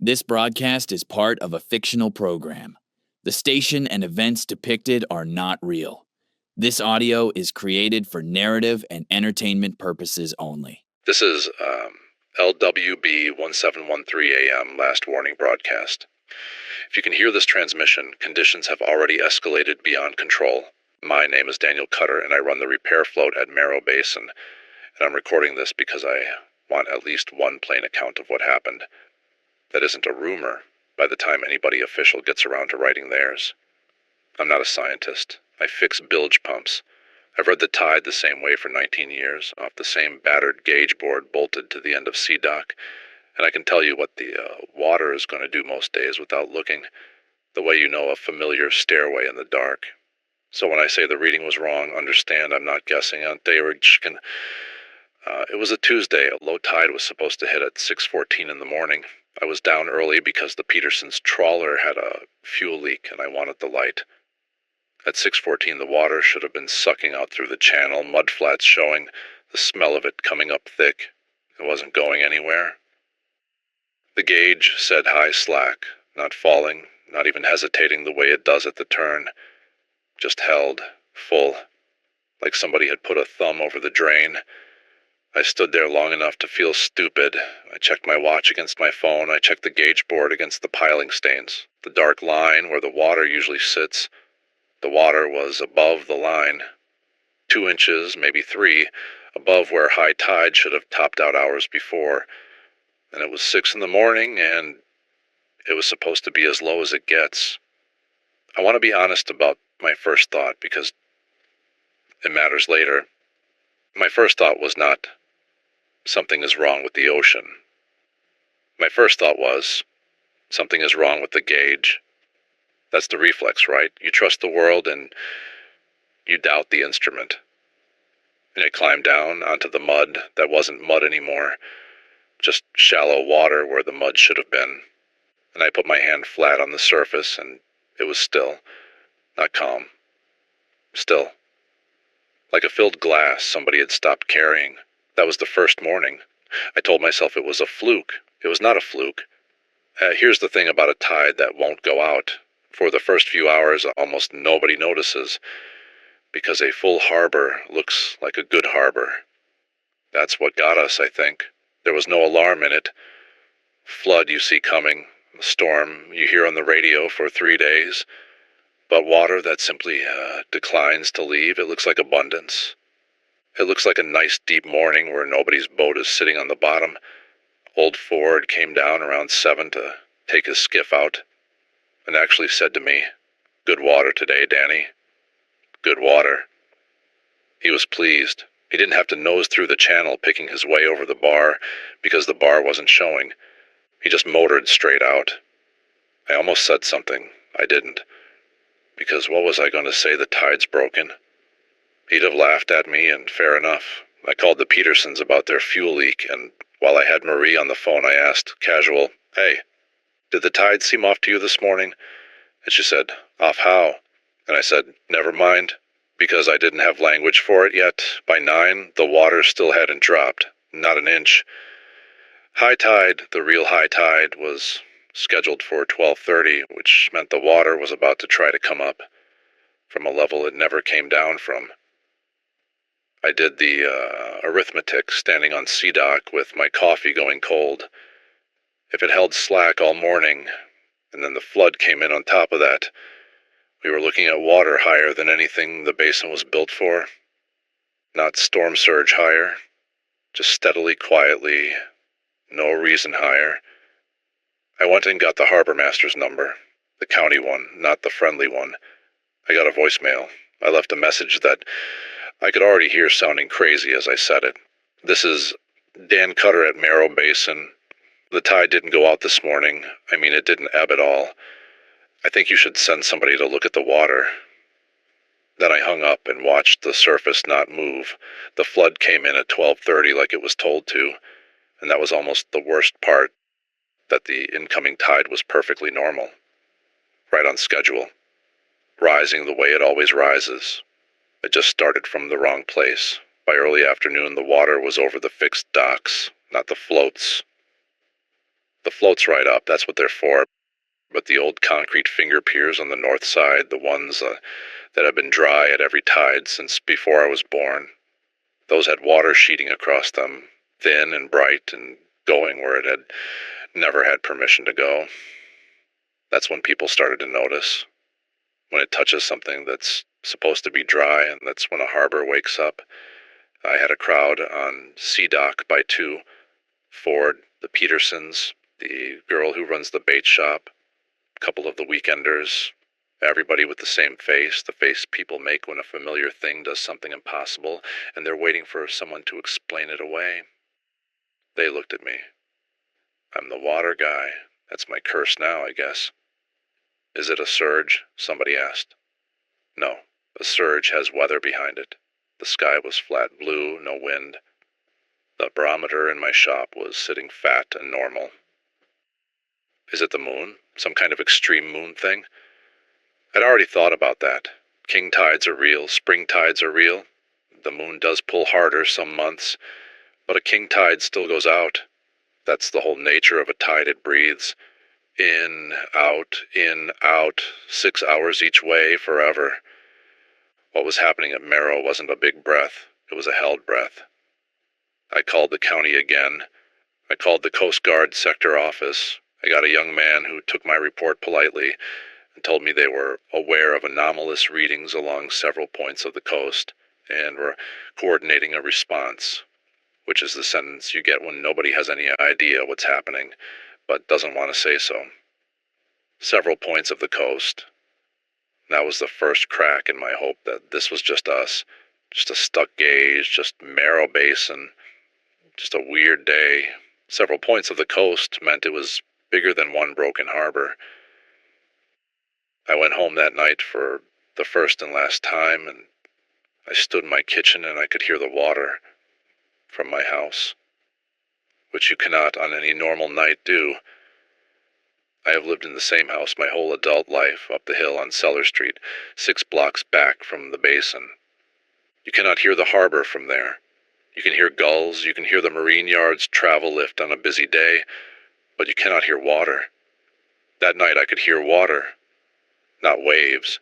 This broadcast is part of a fictional program. The station and events depicted are not real. This audio is created for narrative and entertainment purposes only. This is LWB 1713 AM last warning broadcast. If you can hear this transmission, conditions have already escalated beyond control. My name is Daniel Cutter, and I run the repair float at Merrow Basin, and I'm recording this because I want at least one plain account of what happened. That isn't a rumor by the time anybody official gets around to writing theirs. I'm not a scientist. I fix bilge pumps. I've read the tide the same way for 19 years, off the same battered gauge board bolted to the end of sea dock, and I can tell you what the water is going to do most days without looking, the way you know a familiar stairway in the dark. So when I say the reading was wrong, understand I'm not guessing on Dayrichkin. It was a Tuesday. A low tide was supposed to hit at 6:14 in the morning. I was down early because the Peterson's trawler had a fuel leak and I wanted the light. At 6:14, the water should have been sucking out through the channel, mudflats showing, the smell of it coming up thick. It wasn't going anywhere. The gauge said high slack, not falling, not even hesitating the way it does at the turn. Just held, full, like somebody had put a thumb over the drain. I stood there long enough to feel stupid. I checked my watch against my phone. I checked the gauge board against the piling stains, the dark line where the water usually sits. The water was above the line, 2 inches, maybe 3, above where high tide should have topped out hours before. And it was 6 in the morning, and it was supposed to be as low as it gets. I want to be honest about my first thought because it matters later. My first thought was not, something is wrong with the ocean. My first thought was, something is wrong with the gauge. That's the reflex, right? You trust the world and you doubt the instrument. And it climbed down onto the mud that wasn't mud anymore, just shallow water where the mud should have been. And I put my hand flat on the surface and it was still, not calm, still. Like a filled glass somebody had stopped carrying. That was the first morning. I told myself it was a fluke. It was not a fluke. Here's the thing about a tide that won't go out. For the first few hours, almost nobody notices, because a full harbor looks like a good harbor. That's what got us, I think. There was no alarm in it. Flood you see coming, a storm you hear on the radio for 3 days. But water that simply declines to leave, it looks like abundance. It looks like a nice deep morning where nobody's boat is sitting on the bottom. Old Ford came down around 7 to take his skiff out and actually said to me, "Good water today, Danny. Good water." He was pleased. He didn't have to nose through the channel picking his way over the bar because the bar wasn't showing. He just motored straight out. I almost said something. I didn't. Because what was I going to say? The tide's broken? He'd have laughed at me, and fair enough. I called the Petersons about their fuel leak, and while I had Marie on the phone, I asked, casual, "Hey, did the tide seem off to you this morning?" And she said, "Off how?" And I said, "Never mind," because I didn't have language for it yet. By 9, the water still hadn't dropped, not an inch. High tide, the real high tide, was scheduled for 12:30, which meant the water was about to try to come up from a level it never came down from. I did the arithmetic standing on sea dock with my coffee going cold. If it held slack all morning, and then the flood came in on top of that, we were looking at water higher than anything the basin was built for. Not storm surge higher, just steadily, quietly, no reason higher. I went and got the harbor master's number, the county one, not the friendly one. I got a voicemail. I left a message that I could already hear sounding crazy as I said it. "This is Dan Cutter at Merrow Basin. The tide didn't go out this morning. I mean, it didn't ebb at all. I think you should send somebody to look at the water." Then I hung up and watched the surface not move. The flood came in at 12:30 like it was told to, and that was almost the worst part, that the incoming tide was perfectly normal, right on schedule, rising the way it always rises. It just started from the wrong place. By early afternoon, the water was over the fixed docks, not the floats. The floats right up, that's what they're for. But the old concrete finger piers on the north side, the ones that have been dry at every tide since before I was born, those had water sheeting across them, thin and bright and going where it had never had permission to go. That's when people started to notice. When it touches something that's supposed to be dry, and that's when a harbor wakes up. I had a crowd on Sea Dock by 2, Ford, the Petersons, the girl who runs the bait shop, a couple of the weekenders, everybody with the same face, the face people make when a familiar thing does something impossible, and they're waiting for someone to explain it away. They looked at me. I'm the water guy. That's my curse now, I guess. Is it a surge? Somebody asked. No, a surge has weather behind it. The sky was flat blue, no wind. The barometer in my shop was sitting fat and normal. Is it the moon? Some kind of extreme moon thing? I'd already thought about that. King tides are real, spring tides are real. The moon does pull harder some months, but a king tide still goes out. That's the whole nature of a tide. It breathes. In, out, 6 hours each way, forever. What was happening at Merrow wasn't a big breath. It was a held breath. I called the county again. I called the Coast Guard sector office. I got a young man who took my report politely and told me they were aware of anomalous readings along several points of the coast and were coordinating a response, which is the sentence you get when nobody has any idea what's happening, but doesn't want to say so. Several points of the coast. That was the first crack in my hope that this was just us, just a stuck gauge, just Merrow Basin, just a weird day. Several points of the coast meant it was bigger than one broken harbor. I went home that night for the first and last time, and I stood in my kitchen and I could hear the water from my house, which you cannot on any normal night do. I have lived in the same house my whole adult life, up the hill on Cellar Street, 6 blocks back from the basin. You cannot hear the harbor from there. You can hear gulls, you can hear the marine yard's travel lift on a busy day, but you cannot hear water. That night I could hear water, not waves.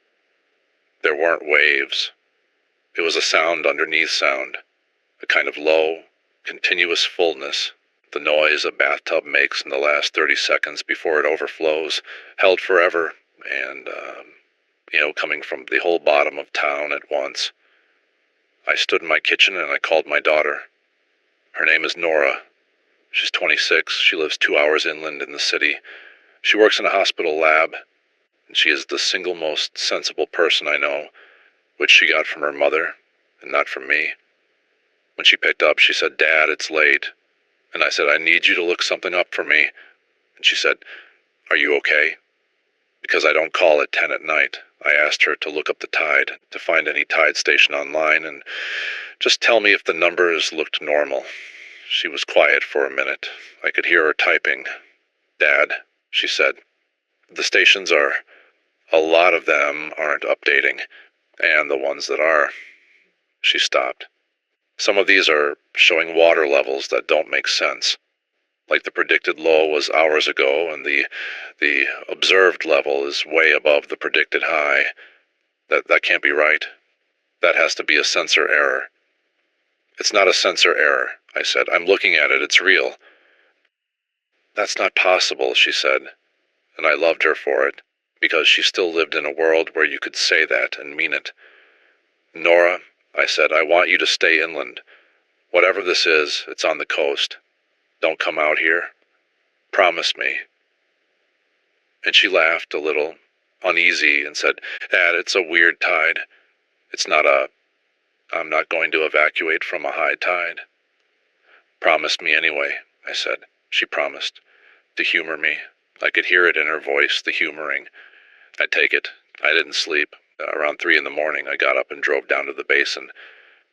There weren't waves. It was a sound underneath sound, a kind of low, continuous fullness, the noise a bathtub makes in the last 30 seconds before it overflows, held forever, and, coming from the whole bottom of town at once. I stood in my kitchen and I called my daughter. Her name is Nora. She's 26. She lives 2 hours inland in the city. She works in a hospital lab, and she is the single most sensible person I know, which she got from her mother, and not from me. When she picked up, she said, "Dad, it's late." And I said, "I need you to look something up for me." And she said, "Are you okay?" Because I don't call at 10 at night. I asked her to look up the tide, to find any tide station online, and just tell me if the numbers looked normal. She was quiet for a minute. I could hear her typing. "Dad," she said, "the stations a lot of them aren't updating, and the ones that are." She stopped. "Some of these are showing water levels that don't make sense. Like the predicted low was hours ago, and the observed level is way above the predicted high. That can't be right. That has to be a sensor error." "It's not a sensor error," I said. "I'm looking at it. It's real." "That's not possible," she said, and I loved her for it, because she still lived in a world where you could say that and mean it. "Nora," I said, "I want you to stay inland. Whatever this is, it's on the coast. Don't come out here. Promise me." And she laughed a little, uneasy, and said, "Dad, it's a weird tide. I'm not going to evacuate from a high tide." "Promise me anyway," I said. She promised, to humor me. I could hear it in her voice, the humoring. I'd take it. I didn't sleep. Around 3 in the morning, I got up and drove down to the basin,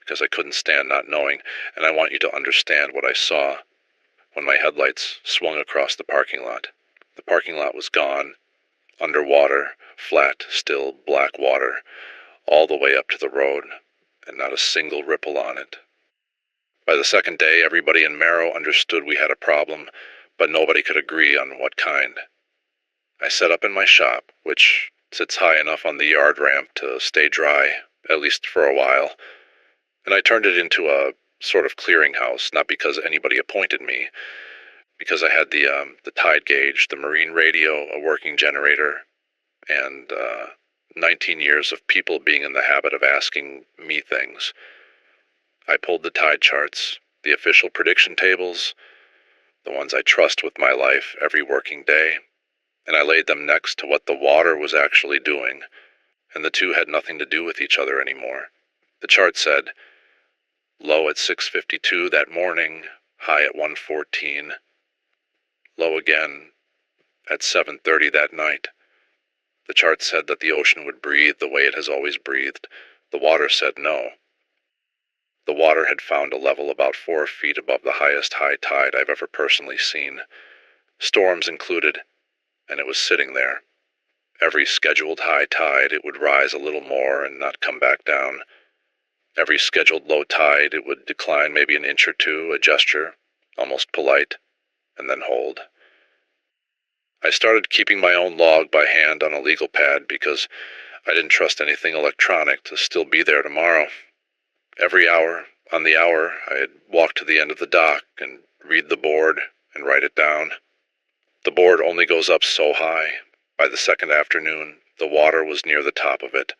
because I couldn't stand not knowing, and I want you to understand what I saw when my headlights swung across the parking lot. The parking lot was gone, underwater, flat, still, black water, all the way up to the road, and not a single ripple on it. By the second day, everybody in Merrow understood we had a problem, but nobody could agree on what kind. I set up in my shop, which sits high enough on the yard ramp to stay dry, at least for a while, and I turned it into a sort of clearinghouse, not because anybody appointed me, because I had the tide gauge, the marine radio, a working generator, and 19 years of people being in the habit of asking me things. I pulled the tide charts, the official prediction tables, the ones I trust with my life every working day, and I laid them next to what the water was actually doing, and the two had nothing to do with each other anymore. The chart said, low at 6:52 that morning, high at 1:14, low again at 7:30 that night. The chart said that the ocean would breathe the way it has always breathed. The water said no. The water had found a level about 4 feet above the highest high tide I've ever personally seen, storms included, and it was sitting there. Every scheduled high tide, it would rise a little more and not come back down. Every scheduled low tide, it would decline maybe an inch or two, a gesture, almost polite, and then hold. I started keeping my own log by hand on a legal pad because I didn't trust anything electronic to still be there tomorrow. Every hour, on the hour, I'd walk to the end of the dock and read the board and write it down. The board only goes up so high. By the second afternoon, the water was near the top of it.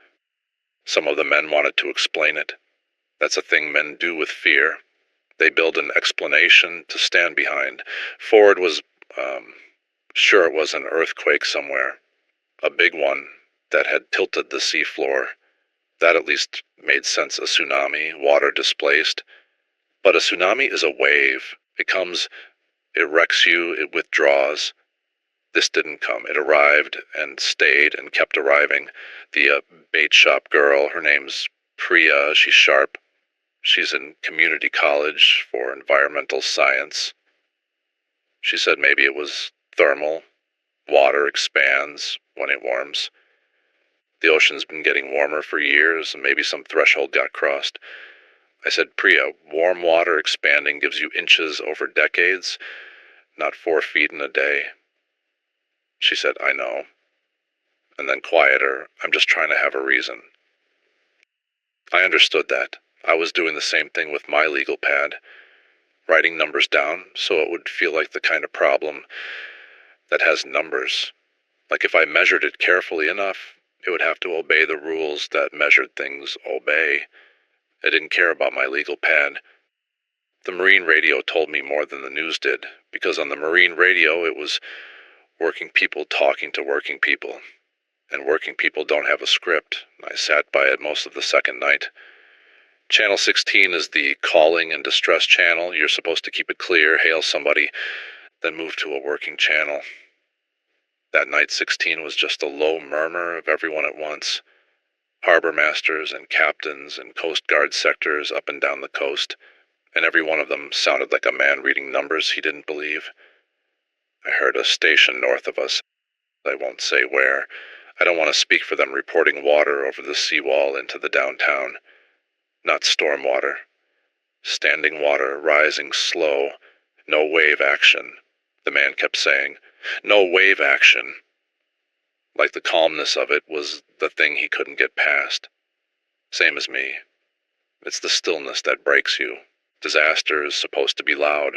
Some of the men wanted to explain it. That's a thing men do with fear. They build an explanation to stand behind. Ford was, sure it was an earthquake somewhere. A big one that had tilted the seafloor. That at least made sense, a tsunami, water displaced. But a tsunami is a wave. It comes, it wrecks you, it withdraws. This didn't come. It arrived and stayed and kept arriving. The bait shop girl, her name's Priya, she's sharp. She's in community college for environmental science. She said maybe it was thermal. Water expands when it warms. The ocean's been getting warmer for years, and maybe some threshold got crossed. I said, Priya, warm water expanding gives you inches over decades, not 4 feet in a day. She said, I know. And then quieter, I'm just trying to have a reason. I understood that. I was doing the same thing with my legal pad, writing numbers down so it would feel like the kind of problem that has numbers. Like if I measured it carefully enough, it would have to obey the rules that measured things obey. I didn't care about my legal pad. The marine radio told me more than the news did, because on the marine radio it was working people talking to working people. And working people don't have a script. I sat by it most of the second night. Channel 16 is the calling and distress channel. You're supposed to keep it clear, hail somebody, then move to a working channel. That night 16 was just a low murmur of everyone at once. Harbor masters and captains and Coast Guard sectors up and down the coast, and every one of them sounded like a man reading numbers he didn't believe. I heard a station north of us. I won't say where. I don't want to speak for them reporting water over the seawall into the downtown. Not storm water. Standing water, rising slow. No wave action. The man kept saying, no wave action. Like the calmness of it was the thing he couldn't get past. Same as me. It's the stillness that breaks you. Disaster is supposed to be loud.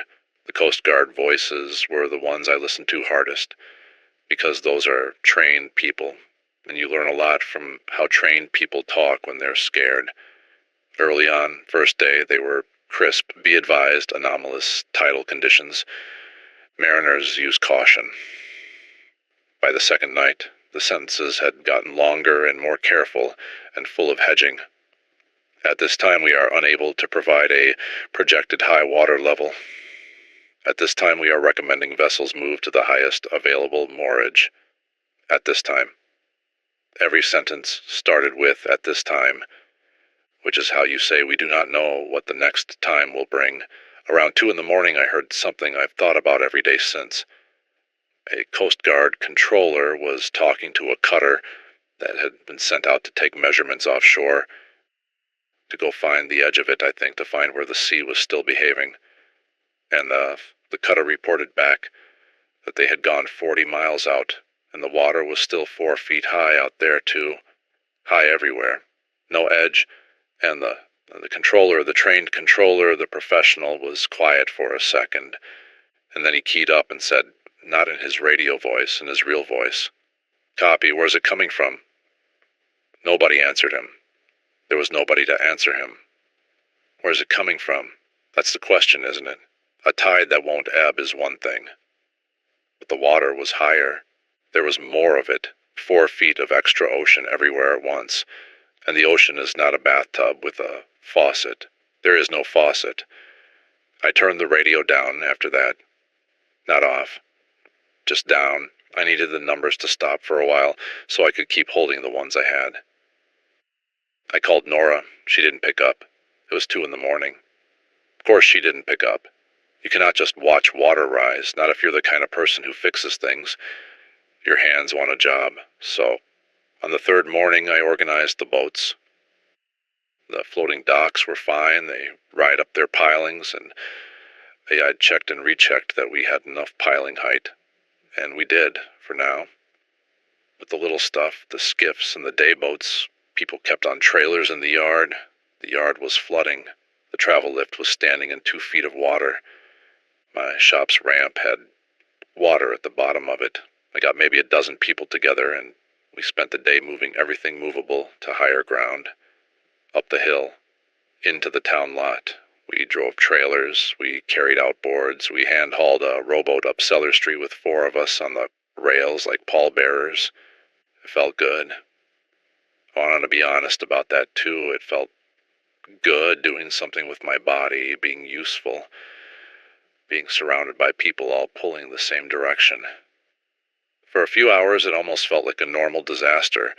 The Coast Guard voices were the ones I listened to hardest, because those are trained people, and you learn a lot from how trained people talk when they're scared. Early on, first day, they were crisp, be advised, anomalous tidal conditions. Mariners use caution. By the second night, the sentences had gotten longer and more careful and full of hedging. At this time, we are unable to provide a projected high water level. At this time, we are recommending vessels move to the highest available moorage. At this time. Every sentence started with at this time, which is how you say we do not know what the next time will bring. Around 2 a.m, I heard something I've thought about every day since. A Coast Guard controller was talking to a cutter that had been sent out to take measurements offshore, to go find the edge of it, I think, to find where the sea was still behaving. And the cutter reported back, that they had gone 40 miles out, and the water was still 4 feet high out there too. High everywhere. No edge, and the controller, the trained controller, the professional, was quiet for a second, and then he keyed up and said, not in his radio voice, in his real voice, "Copy, where's it coming from?" Nobody answered him. There was nobody to answer him. Where's it coming from? That's the question, isn't it? A tide that won't ebb is one thing. But the water was higher. There was more of it, 4 feet of extra ocean everywhere at once. And the ocean is not a bathtub with a faucet. There is no faucet. I turned the radio down after that. Not off. Just down. I needed the numbers to stop for a while so I could keep holding the ones I had. I called Nora. She didn't pick up. It was 2 in the morning. Of course she didn't pick up. You cannot just watch water rise, not if you're the kind of person who fixes things. Your hands want a job. So, on the 3rd morning, I organized the boats. The floating docks were fine. They ride up their pilings, and I'd checked and rechecked that we had enough piling height. And we did, for now. With the little stuff, the skiffs and the day boats, people kept on trailers in the yard. The yard was flooding. The travel lift was standing in 2 feet of water. My shop's ramp had water at the bottom of it. I got maybe a dozen people together, and we spent the day moving everything movable to higher ground. Up the hill, into the town lot. We drove trailers, we carried outboards, we hand-hauled a rowboat up Cellar Street with 4 of us on the rails like pallbearers. It felt good. I wanted to be honest about that too. It felt good doing something with my body, being useful, being surrounded by people all pulling the same direction. For a few hours it almost felt like a normal disaster,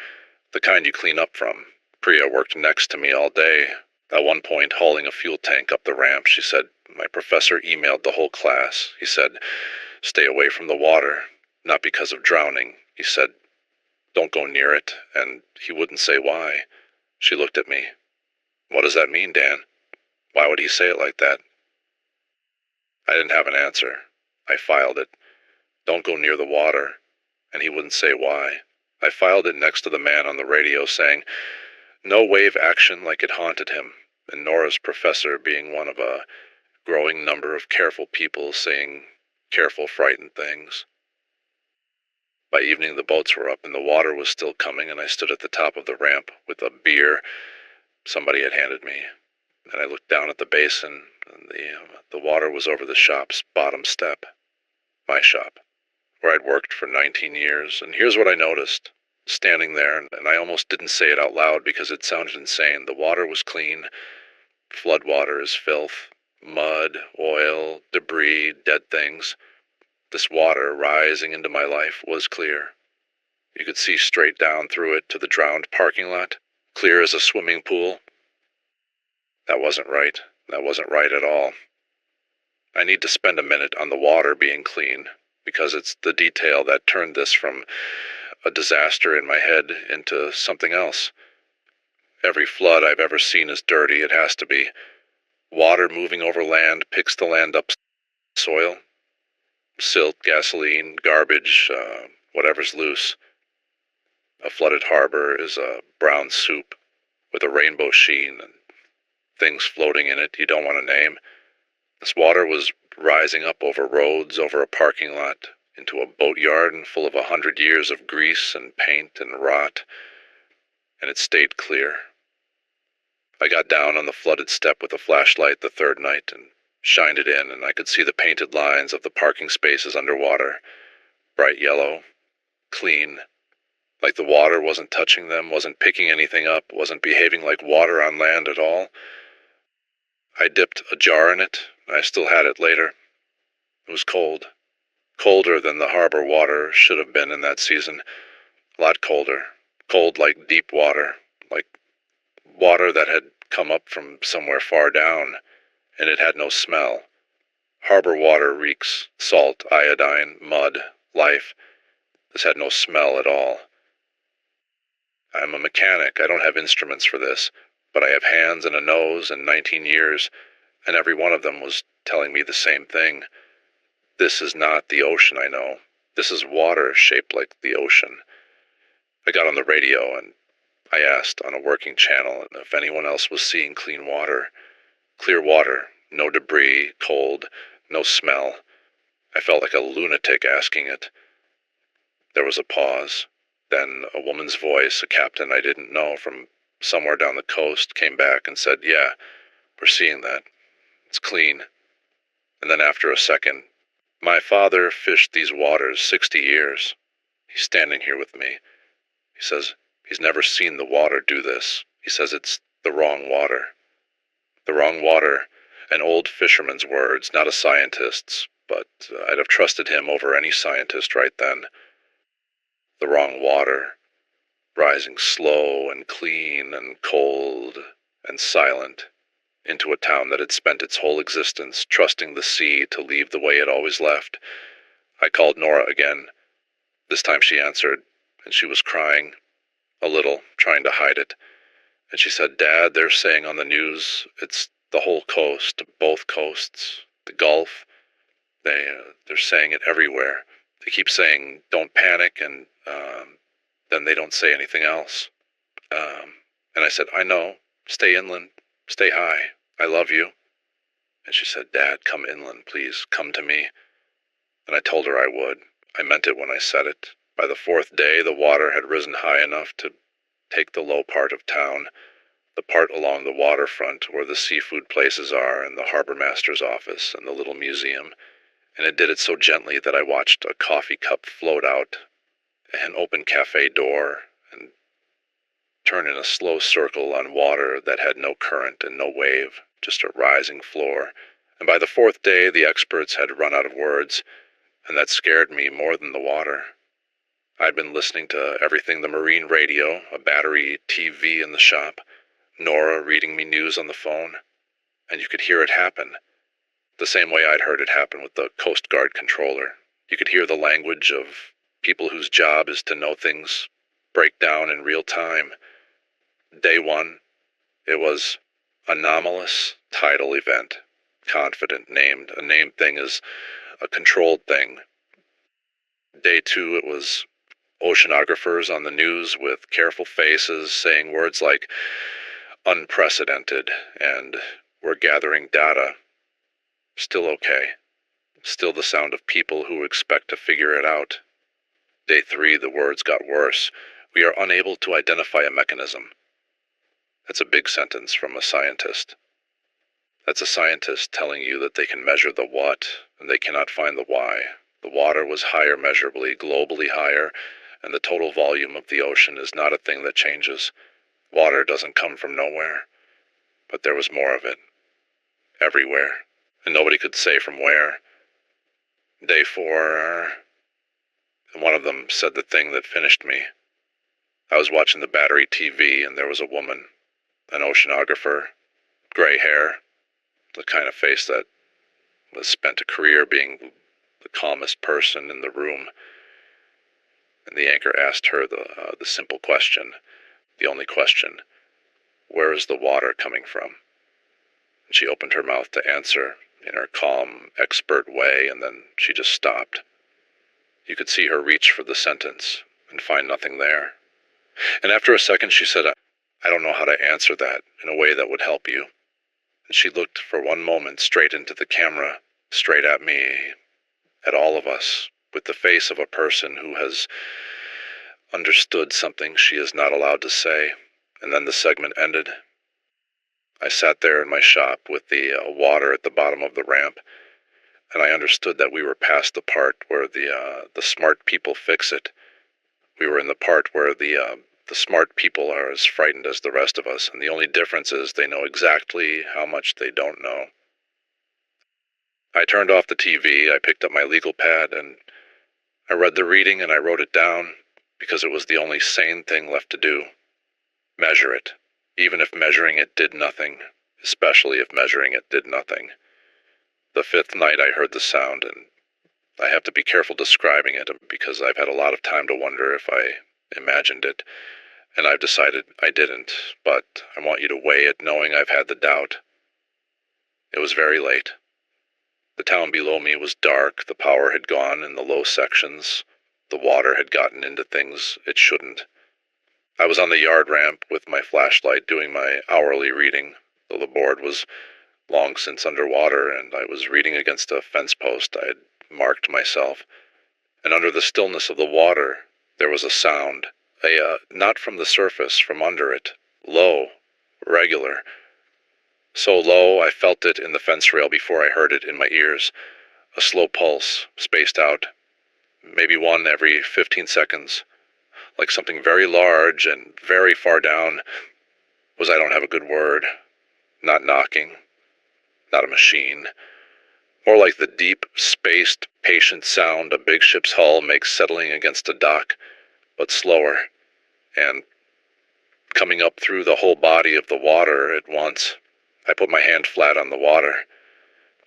the kind you clean up from. Priya worked next to me all day. At one point, hauling a fuel tank up the ramp, she said, "My professor emailed the whole class. He said, stay away from the water, not because of drowning. He said, don't go near it, and he wouldn't say why." She looked at me. "What does that mean, Dan? Why would he say it like that?" I didn't have an answer. I filed it. Don't go near the water, and he wouldn't say why. I filed it next to the man on the radio saying, no wave action like it haunted him, and Nora's professor being one of a growing number of careful people saying careful, frightened things. By evening the boats were up and the water was still coming, and I stood at the top of the ramp with a beer somebody had handed me, and I looked down at the basin, and the water was over the shop's bottom step. My shop, where I'd worked for 19 years, and here's what I noticed. Standing there, and I almost didn't say it out loud because it sounded insane. The water was clean. Floodwater is filth, mud, oil, debris, dead things. This water rising into my life was clear. You could see straight down through it to the drowned parking lot, clear as a swimming pool. That wasn't right. That wasn't right at all. I need to spend a minute on the water being clean, because it's the detail that turned this from a disaster in my head into something else. Every flood I've ever seen is dirty, it has to be. Water moving over land picks the land up soil. Silt, gasoline, garbage, whatever's loose. A flooded harbor is a brown soup with a rainbow sheen and things floating in it you don't want to name. This water was rising up over roads, over a parking lot, into a boatyard full of 100 years of grease and paint and rot, and it stayed clear. I got down on the flooded step with a flashlight the 3rd night and shined it in, and I could see the painted lines of the parking spaces underwater, bright yellow, clean, like the water wasn't touching them, wasn't picking anything up, wasn't behaving like water on land at all. I dipped a jar in it. I still had it later. It was cold. Colder than the harbor water should have been in that season. A lot colder. Cold like deep water. Like water that had come up from somewhere far down. And it had no smell. Harbor water reeks salt, iodine, mud, life. This had no smell at all. I'm a mechanic. I don't have instruments for this. But I have hands and a nose and 19 years. And every one of them was telling me the same thing. This is not the ocean, I know. This is water shaped like the ocean. I got on the radio and I asked on a working channel if anyone else was seeing clean water. Clear water, no debris, cold, no smell. I felt like a lunatic asking it. There was a pause. Then a woman's voice, a captain I didn't know from somewhere down the coast, came back and said, "Yeah, we're seeing that. It's clean." And then after a second, "My father fished these waters 60 years. He's standing here with me. He says he's never seen the water do this. He says it's the wrong water." The wrong water, an old fisherman's words, not a scientist's, but I'd have trusted him over any scientist right then. The wrong water, rising slow and clean and cold and silent into a town that had spent its whole existence trusting the sea to leave the way it always left. I called Nora again. This time she answered, and she was crying, a little, trying to hide it. And she said, "Dad, they're saying on the news it's the whole coast, both coasts, the Gulf. They're saying it everywhere. They keep saying, don't panic, and then they don't say anything else." And I said, "I know. Stay inland. Stay high. I love you." And she said, "Dad, come inland, please. Come to me." And I told her I would. I meant it when I said it. By the fourth day, the water had risen high enough to take the low part of town, the part along the waterfront where the seafood places are and the harbor master's office and the little museum, and it did it so gently that I watched a coffee cup float out, an open cafe door, and turn in a slow circle on water that had no current and no wave, just a rising floor. And by the fourth day, the experts had run out of words, and that scared me more than the water. I'd been listening to everything, the marine radio, a battery TV in the shop, Nora reading me news on the phone, and you could hear it happen, the same way I'd heard it happen with the Coast Guard controller. You could hear the language of people whose job is to know things break down in real time. Day one, it was anomalous tidal event, confident named. A named thing is a controlled thing. Day two, it was oceanographers on the news with careful faces saying words like unprecedented and we're gathering data. Still okay. Still the sound of people who expect to figure it out. Day three, the words got worse. We are unable to identify a mechanism. That's a big sentence from a scientist. That's a scientist telling you that they can measure the what, and they cannot find the why. The water was higher measurably, globally higher, and the total volume of the ocean is not a thing that changes. Water doesn't come from nowhere, but there was more of it. Everywhere. And nobody could say from where. Day four, one of them said the thing that finished me. I was watching the battery TV, and there was a woman, an oceanographer, gray hair, the kind of face that has spent a career being the calmest person in the room. And the anchor asked her the simple question, the only question, where is the water coming from? And she opened her mouth to answer in her calm, expert way, and then she just stopped. You could see her reach for the sentence and find nothing there. And after a second she said, I don't know how to answer that in a way that would help you. And she looked for one moment straight into the camera, straight at me, at all of us, with the face of a person who has understood something she is not allowed to say. And then the segment ended. I sat there in my shop with the water at the bottom of the ramp, and I understood that we were past the part where the smart people fix it. We were in the part where the smart people are as frightened as the rest of us, and the only difference is they know exactly how much they don't know. I turned off the TV, I picked up my legal pad, and I read the reading and I wrote it down, because it was the only sane thing left to do. Measure it, even if measuring it did nothing, especially if measuring it did nothing. The fifth night I heard the sound, and I have to be careful describing it because I've had a lot of time to wonder if I imagined it, and I've decided I didn't, but I want you to weigh it knowing I've had the doubt. It was very late. The town below me was dark, the power had gone in the low sections, the water had gotten into things it shouldn't. I was on the yard ramp with my flashlight doing my hourly reading, though the board was long since underwater, and I was reading against a fence post I had marked myself. And under the stillness of the water, there was a sound, not from the surface, from under it, low, regular. So low I felt it in the fence rail before I heard it in my ears. A slow pulse, spaced out, maybe one every 15 seconds, like something very large and very far down I don't have a good word, not knocking, not a machine. More like the deep, spaced, patient sound a big ship's hull makes settling against a dock, but slower, and coming up through the whole body of the water at once. I put my hand flat on the water.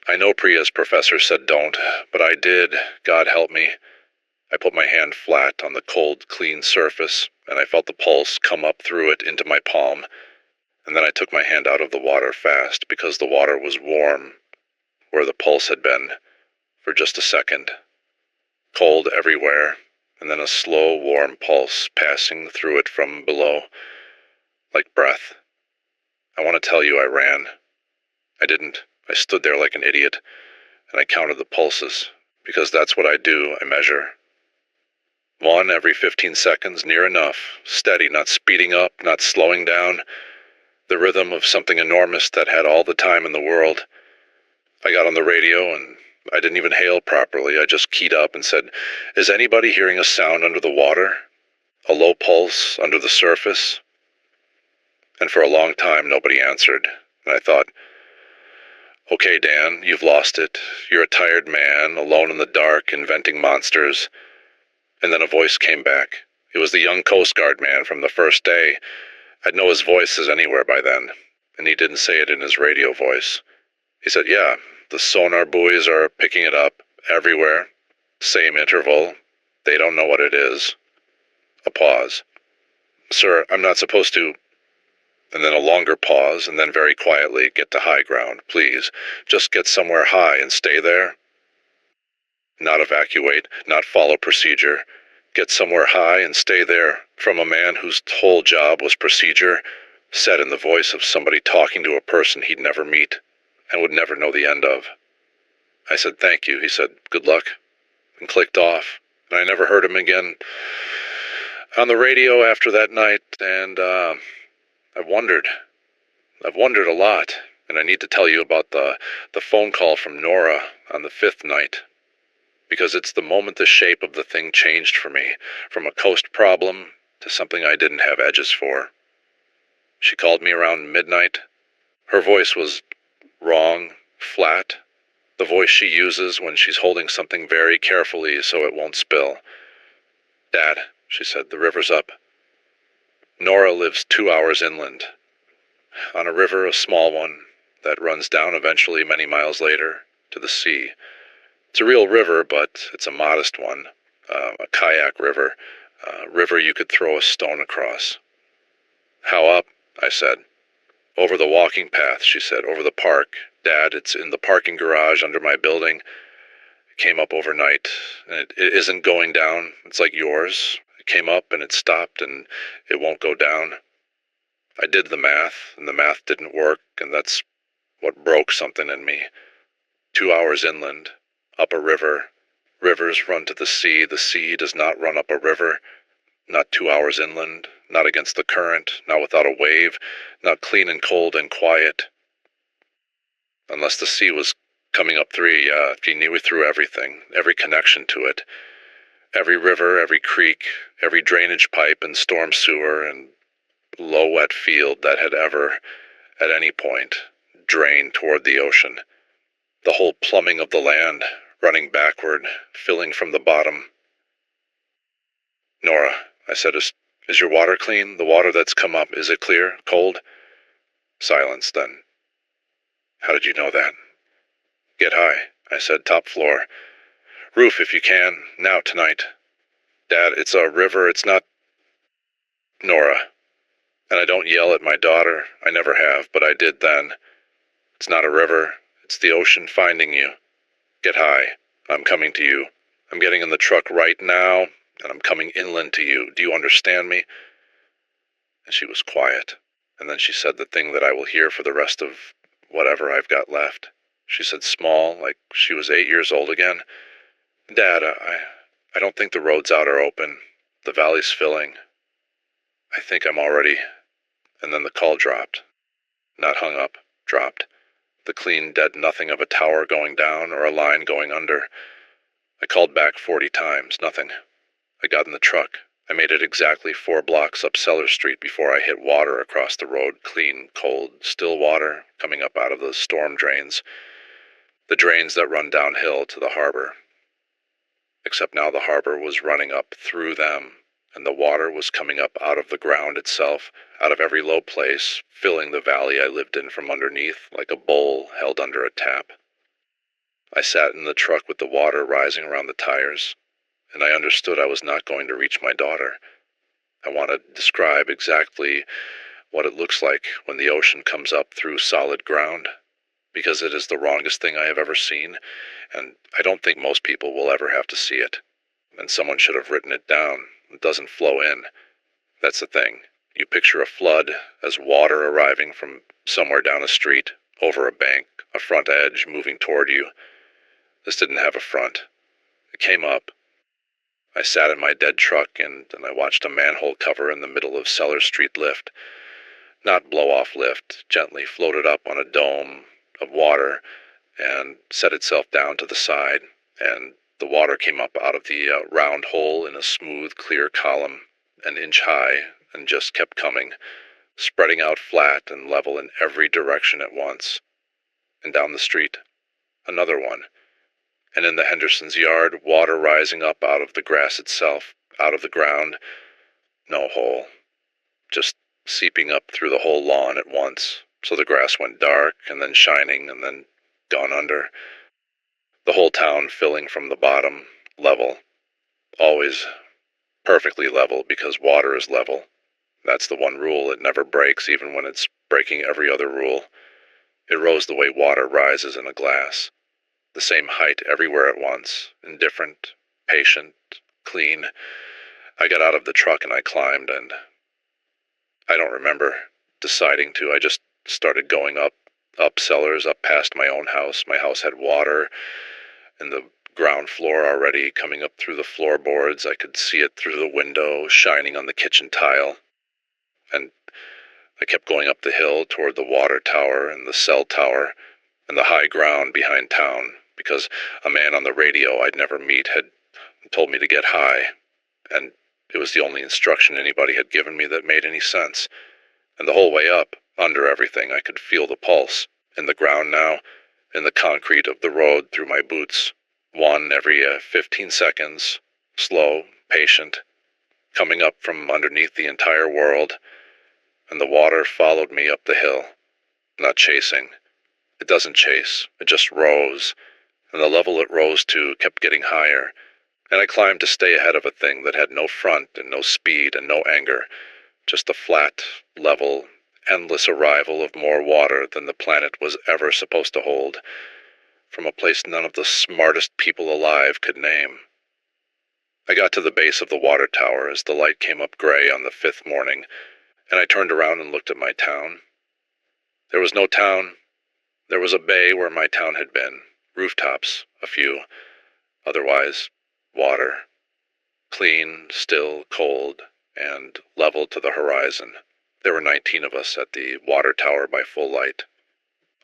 I know Priya's professor said don't, but I did, God help me. I put my hand flat on the cold, clean surface, and I felt the pulse come up through it into my palm, and then I took my hand out of the water fast, because the water was warm, where the pulse had been, for just a second. Cold everywhere, and then a slow, warm pulse passing through it from below, like breath. I want to tell you I ran. I didn't. I stood there like an idiot, and I counted the pulses, because that's what I do, I measure. One every 15 seconds, near enough, steady, not speeding up, not slowing down, the rhythm of something enormous that had all the time in the world. I got on the radio, and I didn't even hail properly. I just keyed up and said, "Is anybody hearing a sound under the water? A low pulse under the surface?" And for a long time, nobody answered. And I thought, okay, Dan, you've lost it. You're a tired man, alone in the dark, inventing monsters. And then a voice came back. It was the young Coast Guard man from the first day. I'd know his voice as anywhere by then, and he didn't say it in his radio voice. He said, "Yeah, the sonar buoys are picking it up, everywhere. Same interval. They don't know what it is." A pause. "Sir, I'm not supposed to..." And then a longer pause, and then very quietly, "Get to high ground, please. Just get somewhere high and stay there. Not evacuate, not follow procedure. Get somewhere high and stay there," from a man whose whole job was procedure, said in the voice of somebody talking to a person he'd never meet and would never know the end of. I said, "Thank you." He said, "Good luck," and clicked off, and I never heard him again on the radio after that night, and I've wondered a lot, and I need to tell you about the phone call from Nora on the 5th night, because it's the moment the shape of the thing changed for me, from a coast problem to something I didn't have edges for. She called me around midnight. Her voice was wrong, flat, the voice she uses when she's holding something very carefully so it won't spill. "Dad," she said, "the river's up." Nora lives 2 hours inland, on a river, a small one, that runs down eventually many miles later to the sea. It's a real river, but it's a modest one, a kayak river, a river you could throw a stone across. "How up?" I said. "Over the walking path," she said, "over the park. Dad, it's in the parking garage under my building. It came up overnight, and it isn't going down. It's like yours. It came up and it stopped, and it won't go down." I did the math, and the math didn't work, and that's what broke something in me. 2 hours inland, up a river. Rivers run to the sea does not run up a river. Not 2 hours inland, not against the current, not without a wave, not clean and cold and quiet. Unless the sea was coming up if you knew through everything, every connection to it. Every river, every creek, every drainage pipe and storm sewer and low wet field that had ever, at any point, drained toward the ocean. The whole plumbing of the land, running backward, filling from the bottom. "Nora," I said, is your water clean? The water that's come up, is it clear? Cold?" Silence then. "How did you know that?" "Get high," I said, "top floor. Roof if you can, now tonight. Dad, it's a river, it's not..." "Nora, and I don't yell at my daughter, I never have, but I did then. It's not a river, it's the ocean finding you. Get high. I'm coming to you. I'm getting in the truck right now, and I'm coming inland to you. Do you understand me?" And she was quiet. And then she said the thing that I will hear for the rest of whatever I've got left. She said small, like she was 8 years old again. "Dad, I don't think the roads out are open. The valley's filling. I think I'm already..." And then the call dropped. Not hung up, dropped. The clean, dead nothing of a tower going down or a line going under. I called back 40 times, nothing. I got in the truck. I made it exactly 4 blocks up Cellar Street before I hit water across the road, clean, cold, still water coming up out of the storm drains. The drains that run downhill to the harbor. Except now the harbor was running up through them, and the water was coming up out of the ground itself, out of every low place, filling the valley I lived in from underneath like a bowl held under a tap. I sat in the truck with the water rising around the tires, and I understood I was not going to reach my daughter. I want to describe exactly what it looks like when the ocean comes up through solid ground, because it is the wrongest thing I have ever seen, and I don't think most people will ever have to see it. And someone should have written it down. It doesn't flow in. That's the thing. You picture a flood as water arriving from somewhere down a street, over a bank, a front edge moving toward you. This didn't have a front. It came up. I sat in my dead truck and I watched a manhole cover in the middle of Cellar Street lift. Not blow-off lift, gently floated up on a dome of water and set itself down to the side, and the water came up out of the round hole in a smooth, clear column, an inch high, and just kept coming, spreading out flat and level in every direction at once. And down the street, another one. And in the Hendersons' yard, water rising up out of the grass itself, out of the ground. No hole. Just seeping up through the whole lawn at once, so the grass went dark, and then shining, and then gone under. The whole town filling from the bottom, level. Always perfectly level, because water is level. That's the one rule. It never breaks, even when it's breaking every other rule. It rose the way water rises in a glass. The same height everywhere at once, indifferent, patient, clean. I got out of the truck and I climbed, and I don't remember deciding to. I just started going up cellars, up past my own house. My house had water, and the ground floor already coming up through the floorboards. I could see it through the window, shining on the kitchen tile. And I kept going up the hill toward the water tower and the cell tower and the high ground behind town, because a man on the radio I'd never meet had told me to get high, and it was the only instruction anybody had given me that made any sense. And the whole way up, under everything, I could feel the pulse, in the ground now, in the concrete of the road through my boots, one every 15 seconds, slow, patient, coming up from underneath the entire world, and the water followed me up the hill, not chasing. It doesn't chase, it just rose, and the level it rose to kept getting higher, and I climbed to stay ahead of a thing that had no front and no speed and no anger, just a flat, level, endless arrival of more water than the planet was ever supposed to hold, from a place none of the smartest people alive could name. I got to the base of the water tower as the light came up gray on the 5th morning, and I turned around and looked at my town. There was no town. There was a bay where my town had been, rooftops, a few. Otherwise, water. Clean, still, cold, and level to the horizon. There were 19 of us at the water tower by full light.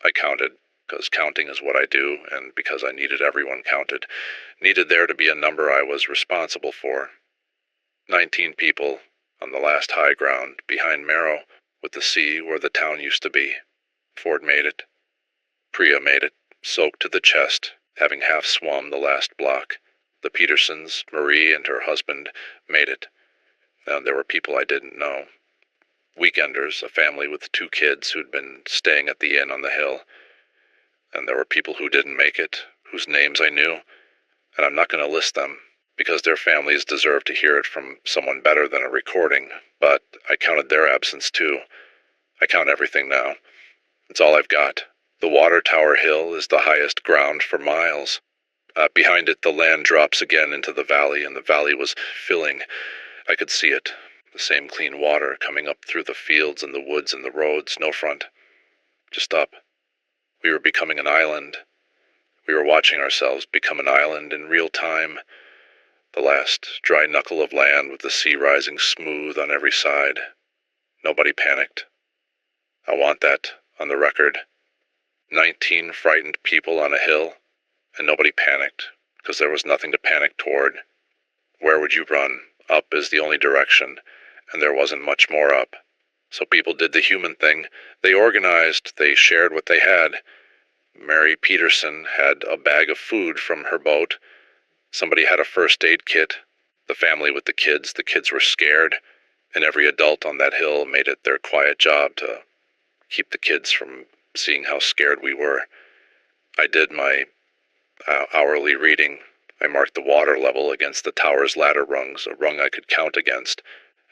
I counted, because counting is what I do, and because I needed everyone counted. Needed there to be a number I was responsible for. 19 people, on the last high ground, behind Merrow, with the sea where the town used to be. Ford made it. Priya made it, soaked to the chest, having half swum the last block. The Petersons, Marie and her husband, made it. And there were people I didn't know. Weekenders, a family with 2 kids who'd been staying at the inn on the hill. And there were people who didn't make it, whose names I knew. And I'm not going to list them, because their families deserve to hear it from someone better than a recording, but I counted their absence too. I count everything now. It's all I've got. The water tower hill is the highest ground for miles. Behind it, the land drops again into the valley, and the valley was filling. I could see it. The same clean water coming up through the fields and the woods and the roads, no front. Just up. We were becoming an island. We were watching ourselves become an island in real time. The last dry knuckle of land with the sea rising smooth on every side. Nobody panicked. I want that on the record. 19 frightened people on a hill, and nobody panicked, because there was nothing to panic toward. Where would you run? Up is the only direction, and there wasn't much more up. So people did the human thing. They organized, they shared what they had. Mary Peterson had a bag of food from her boat. Somebody had a first aid kit. The family with the kids were scared, and every adult on that hill made it their quiet job to keep the kids from seeing how scared we were. I did my hourly reading. I marked the water level against the tower's ladder rungs, a rung I could count against,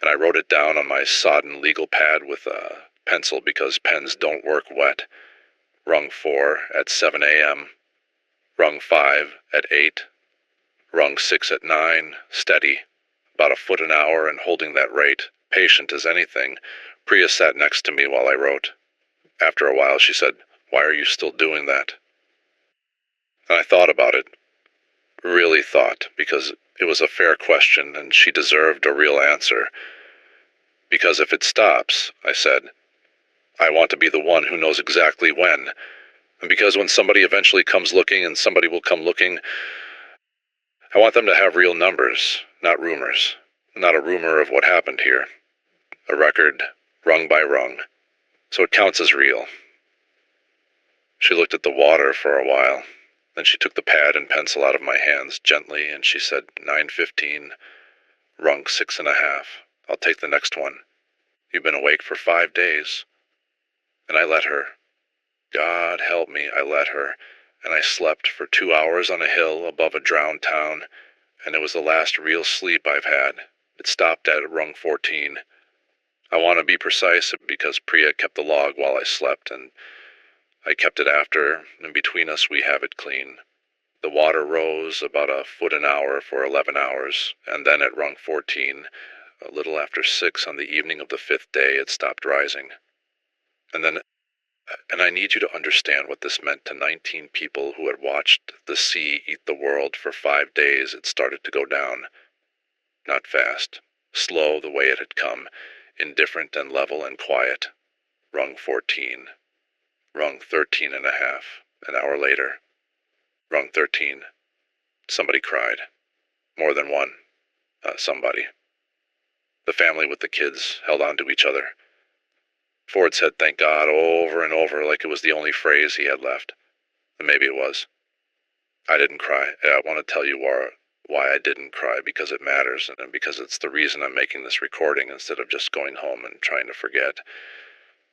and I wrote it down on my sodden legal pad with a pencil because pens don't work wet. Rung 4 at 7 a.m., rung 5 at 8, rung 6 at 9, steady, about a foot an hour and holding that rate, patient as anything. Priya sat next to me while I wrote. After a while she said, "Why are you still doing that?" And I thought about it, really thought, because it was a fair question and she deserved a real answer. Because if it stops, I said, I want to be the one who knows exactly when. And because when somebody eventually comes looking, and somebody will come looking, I want them to have real numbers, not rumors. Not a rumor of what happened here. A record, rung by rung. So it counts as real. She looked at the water for a while. Then she took the pad and pencil out of my hands gently, and she said, 9:15, rung 6.5. I'll take the next one. You've been awake for 5 days. And I let her. God help me, I let her. And I slept for 2 hours on a hill above a drowned town, and it was the last real sleep I've had. It stopped at rung 14. I want to be precise because Priya kept the log while I slept, and I kept it after, and between us we have it clean. The water rose about a foot an hour for 11 hours, and then at rung 14, a little after 6 on the evening of the 5th day, it stopped rising. And I need you to understand what this meant to 19 people who had watched the sea eat the world for 5 days. It started to go down. Not fast, slow the way it had come, indifferent and level and quiet. Rung 14. Rung 13.5, an hour later. Rung 13. Somebody cried. More than one. Somebody. The family with the kids held on to each other. Ford said thank God over and over like it was the only phrase he had left. And maybe it was. I didn't cry. I want to tell you why I didn't cry, because it matters, and because it's the reason I'm making this recording instead of just going home and trying to forget.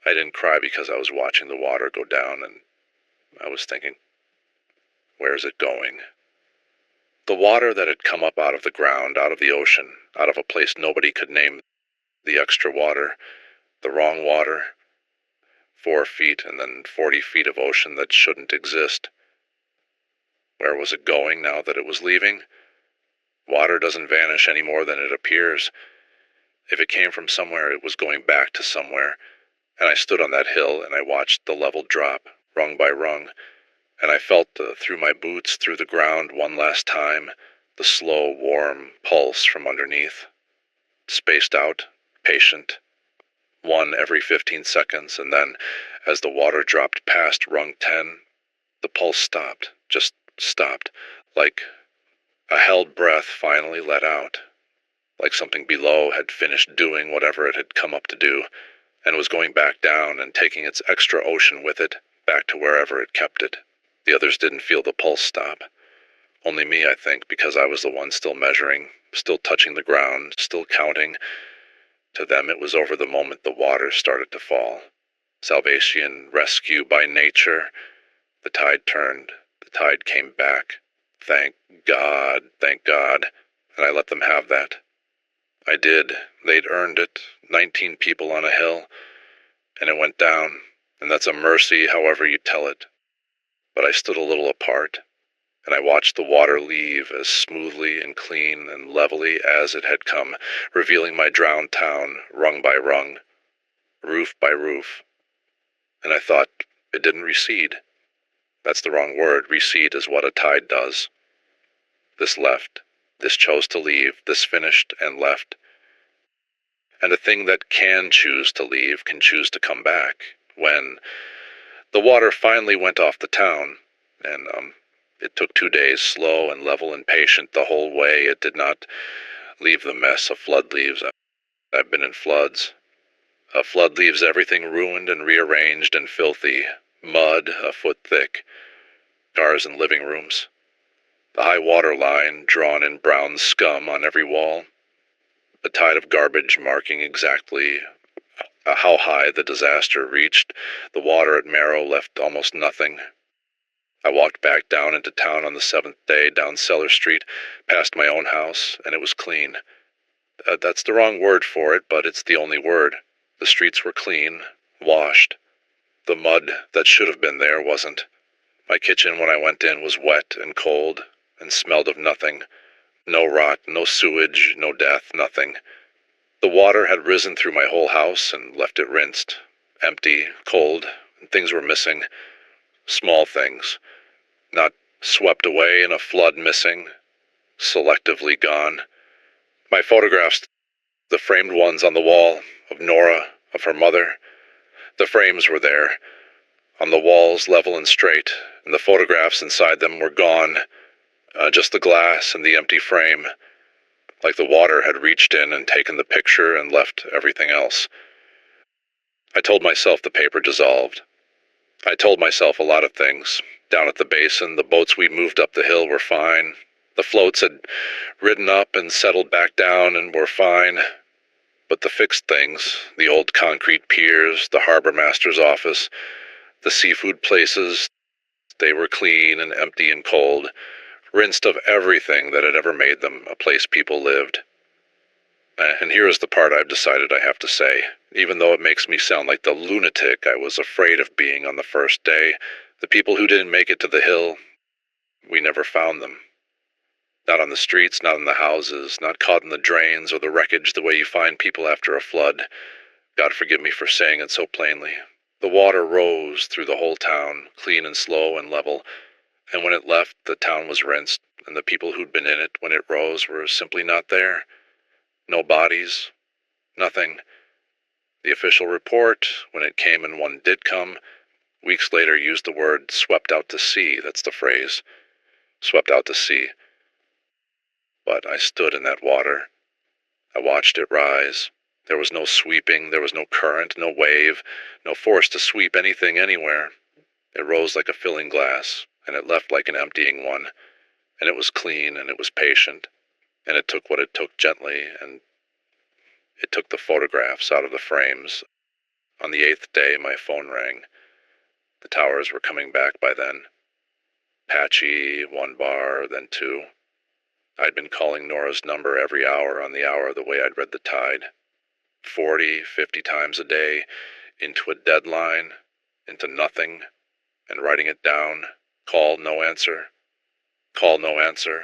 I didn't cry because I was watching the water go down, and I was thinking, where's it going? The water that had come up out of the ground, out of the ocean, out of a place nobody could name, the extra water, the wrong water, 4 feet and then 40 feet of ocean that shouldn't exist. Where was it going now that it was leaving? Water doesn't vanish any more than it appears. If it came from somewhere, it was going back to somewhere. And I stood on that hill and I watched the level drop, rung by rung, and I felt through my boots, through the ground one last time, the slow, warm pulse from underneath. Spaced out, patient. One every 15 seconds, and then, as the water dropped past rung 10, the pulse stopped, just stopped, like a held breath finally let out, like something below had finished doing whatever it had come up to do, and was going back down and taking its extra ocean with it, back to wherever it kept it. The others didn't feel the pulse stop. Only me, I think, because I was the one still measuring, still touching the ground, still counting. To them it was over the moment the water started to fall. Salvation, rescue by nature. The tide turned. The tide came back. Thank God, and I let them have that. I did. They'd earned it. 19 people on a hill, and it went down, and that's a mercy however you tell it. But I stood a little apart, and I watched the water leave as smoothly and clean and levelly as it had come, revealing my drowned town, rung by rung, roof by roof. And I thought, it didn't recede. That's the wrong word. Recede is what a tide does. This left. This chose to leave. This finished and left. And a thing that can choose to leave can choose to come back. When the water finally went off the town, and it took 2 days, slow and level and patient the whole way. It did not leave the mess a flood leaves. I've been in floods. A flood leaves everything ruined and rearranged and filthy, mud a foot thick, cars in living rooms, the high water line drawn in brown scum on every wall, a tide of garbage marking exactly how high the disaster reached. The water at Marrow left almost nothing. I walked back down into town on the 7th day, down Cellar Street, past my own house, and it was clean. That's the wrong word for it, but it's the only word. The streets were clean, washed. The mud that should have been there wasn't. My kitchen when I went in was wet and cold and smelled of nothing. No rot, no sewage, no death, nothing. The water had risen through my whole house and left it rinsed, empty, cold, and things were missing. Small things. Not swept away in a flood missing. Selectively gone. My photographs, the framed ones on the wall, of Nora, of her mother. The frames were there, on the walls level and straight, and the photographs inside them were gone. Just the glass and the empty frame. Like the water had reached in and taken the picture and left everything else. I told myself the paper dissolved. I told myself a lot of things. Down at the basin, the boats we moved up the hill were fine. The floats had ridden up and settled back down and were fine. But the fixed things, the old concrete piers, the harbor master's office, the seafood places, they were clean and empty and cold, rinsed of everything that had ever made them a place people lived. And here is the part I've decided I have to say. Even though it makes me sound like the lunatic I was afraid of being on the first day, the people who didn't make it to the hill, we never found them. Not on the streets, not in the houses, not caught in the drains or the wreckage the way you find people after a flood. God forgive me for saying it so plainly. The water rose through the whole town, clean and slow and level, and when it left, the town was rinsed, and the people who'd been in it when it rose were simply not there. No bodies, nothing. The official report, when it came and one did come, weeks later used the word swept out to sea. That's the phrase. Swept out to sea. But I stood in that water. I watched it rise. There was no sweeping, there was no current, no wave, no force to sweep anything anywhere. It rose like a filling glass, and it left like an emptying one, and it was clean, and it was patient, and it took what it took gently, and it took the photographs out of the frames. On the 8th day, my phone rang. The towers were coming back by then. Patchy, 1 bar, then 2. I'd been calling Nora's number every hour on the hour the way I'd read the tide. 40, 50 times a day, into a deadline, into nothing, and writing it down. Call, no answer. Call, no answer.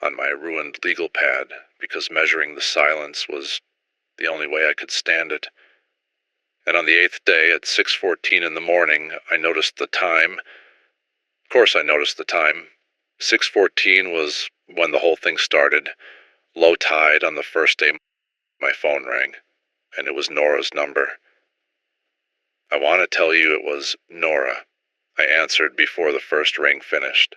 On my ruined legal pad, because measuring the silence was the only way I could stand it. And on the 8th day, at 6:14 in the morning, I noticed the time. Of course I noticed the time. 6:14 was when the whole thing started. Low tide on the first day. My phone rang, and it was Nora's number. I want to tell you it was Nora. I answered before the first ring finished.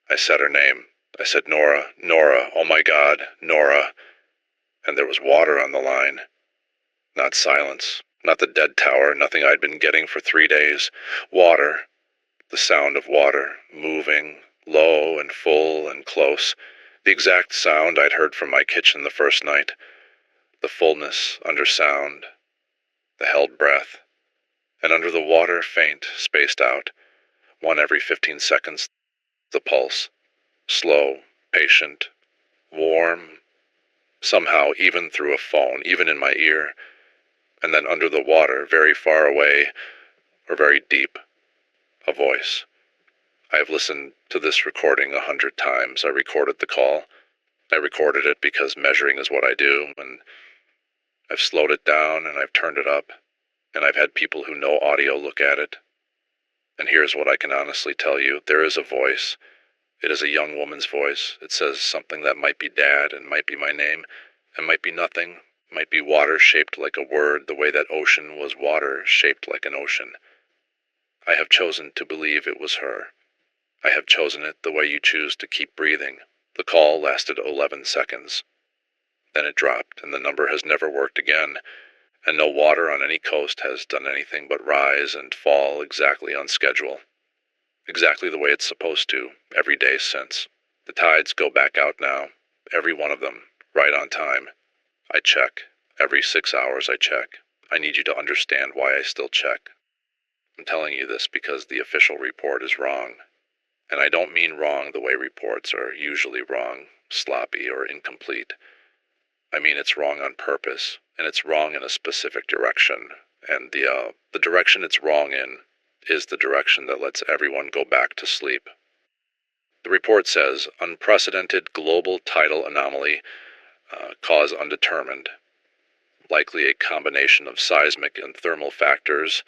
I said her name. I said, Nora, Nora, oh my God, Nora. And there was water on the line. Not silence, not the dead tower, nothing I'd been getting for 3 days. Water, the sound of water, moving, low and full and close. The exact sound I'd heard from my kitchen the first night. The fullness under sound, the held breath. And under the water, faint, spaced out. One every 15 seconds, the pulse. Slow, patient, warm, somehow even through a phone, even in my ear. And then under the water, very far away, or very deep, a voice. I have listened to this recording 100 times. I recorded the call. I recorded it because measuring is what I do, and I've slowed it down and I've turned it up, and I've had people who know audio look at it. And here's what I can honestly tell you. There is a voice. It is a young woman's voice. It says something that might be Dad and might be my name, and might be nothing. Might be water shaped like a word, the way that ocean was water shaped like an ocean. I have chosen to believe it was her. I have chosen it the way you choose to keep breathing. The call lasted 11 seconds. Then it dropped, and the number has never worked again, and no water on any coast has done anything but rise and fall exactly on schedule. Exactly the way it's supposed to, every day since. The tides go back out now, every one of them, right on time. I check. Every 6 hours I check. I need you to understand why I still check. I'm telling you this because the official report is wrong. And I don't mean wrong the way reports are usually wrong, sloppy, or incomplete. I mean it's wrong on purpose, and it's wrong in a specific direction. And the direction it's wrong in is the direction that lets everyone go back to sleep. The report says, unprecedented global tidal anomaly, cause undetermined, likely a combination of seismic and thermal factors,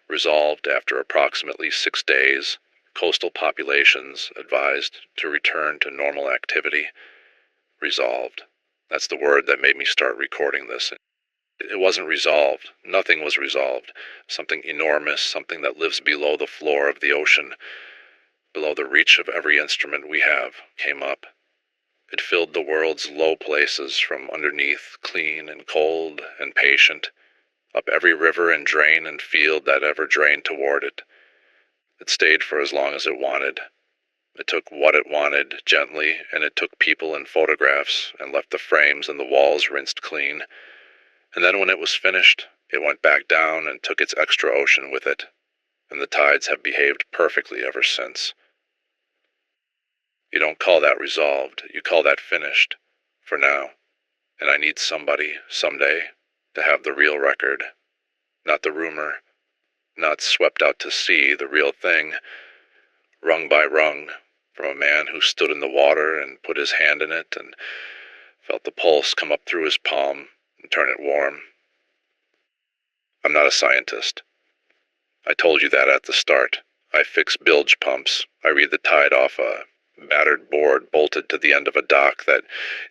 resolved after approximately 6 days, coastal populations advised to return to normal activity. Resolved. That's the word that made me start recording this. It wasn't resolved. Nothing was resolved. Something enormous, something that lives below the floor of the ocean, below the reach of every instrument we have, came up. It filled the world's low places from underneath, clean and cold and patient, up every river and drain and field that ever drained toward it. It stayed for as long as it wanted. It took what it wanted, gently, and it took people and photographs, and left the frames and the walls rinsed clean. And then when it was finished, it went back down and took its extra ocean with it, and the tides have behaved perfectly ever since. You don't call that resolved, you call that finished, for now. And I need somebody, someday, to have the real record, not the rumor, not swept out to sea, the real thing, rung by rung, from a man who stood in the water and put his hand in it and felt the pulse come up through his palm and turn it warm. I'm not a scientist. I told you that at the start. I fix bilge pumps. I read the tide off a battered board bolted to the end of a dock that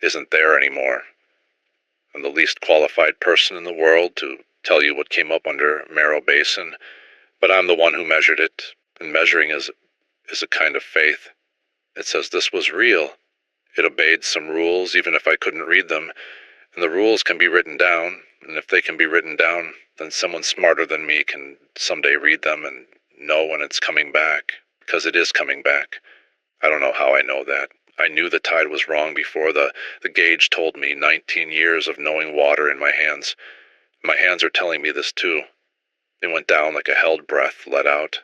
isn't there anymore. I'm the least qualified person in the world to tell you what came up under Merrow Basin, but I'm the one who measured it, and measuring is a kind of faith. It says this was real. It obeyed some rules even if I couldn't read them, and the rules can be written down, and if they can be written down, then someone smarter than me can someday read them and know when it's coming back, because it is coming back. I don't know how I know that. I knew the tide was wrong before the gauge told me. 19 years of knowing water in my hands. My hands are telling me this too. They went down like a held breath let out.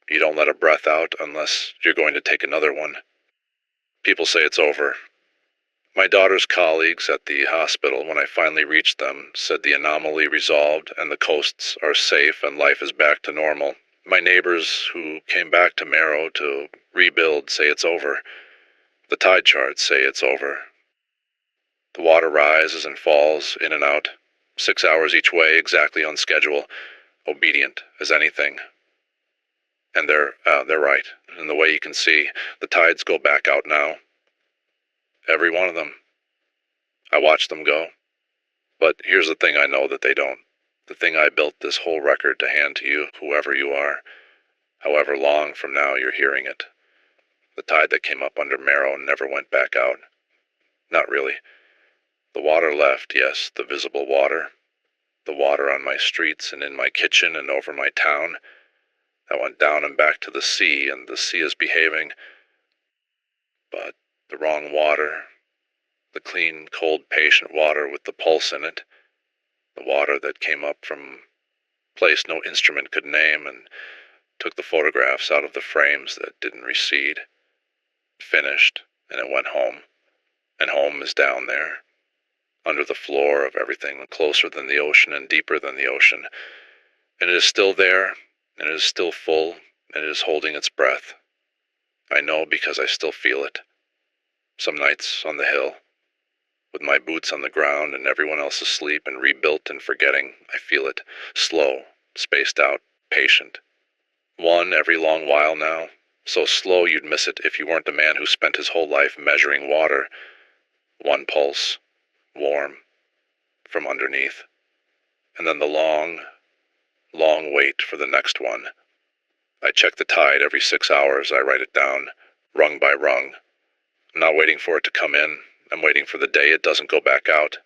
You don't let a breath out unless you're going to take another one. People say it's over. My daughter's colleagues at the hospital, when I finally reached them, said the anomaly resolved and the coasts are safe and life is back to normal. My neighbors who came back to Merrow to rebuild say it's over. The tide charts say it's over. The water rises and falls in and out, 6 hours each way, exactly on schedule, obedient as anything. And they're right. And the way you can see, the tides go back out now. Every one of them. I watch them go. But here's the thing I know that they don't. The thing I built this whole record to hand to you, whoever you are, however long from now you're hearing it. The tide that came up under Merrow never went back out. Not really. The water left, yes, the visible water. The water on my streets and in my kitchen and over my town. That went down and back to the sea, and the sea is behaving. But the wrong water, the clean, cold, patient water with the pulse in it, the water that came up from a place no instrument could name and took the photographs out of the frames that didn't recede, finished, and it went home. And home is down there, under the floor of everything, closer than the ocean and deeper than the ocean. And it is still there, and it is still full, and it is holding its breath. I know because I still feel it. Some nights on the hill, with my boots on the ground and everyone else asleep and rebuilt and forgetting, I feel it. Slow, spaced out, patient. One every long while now. So slow you'd miss it if you weren't a man who spent his whole life measuring water. One pulse, warm, from underneath. And then the long, long wait for the next one. I check the tide every 6 hours. I write it down, rung by rung. I'm not waiting for it to come in. I'm waiting for the day it doesn't go back out.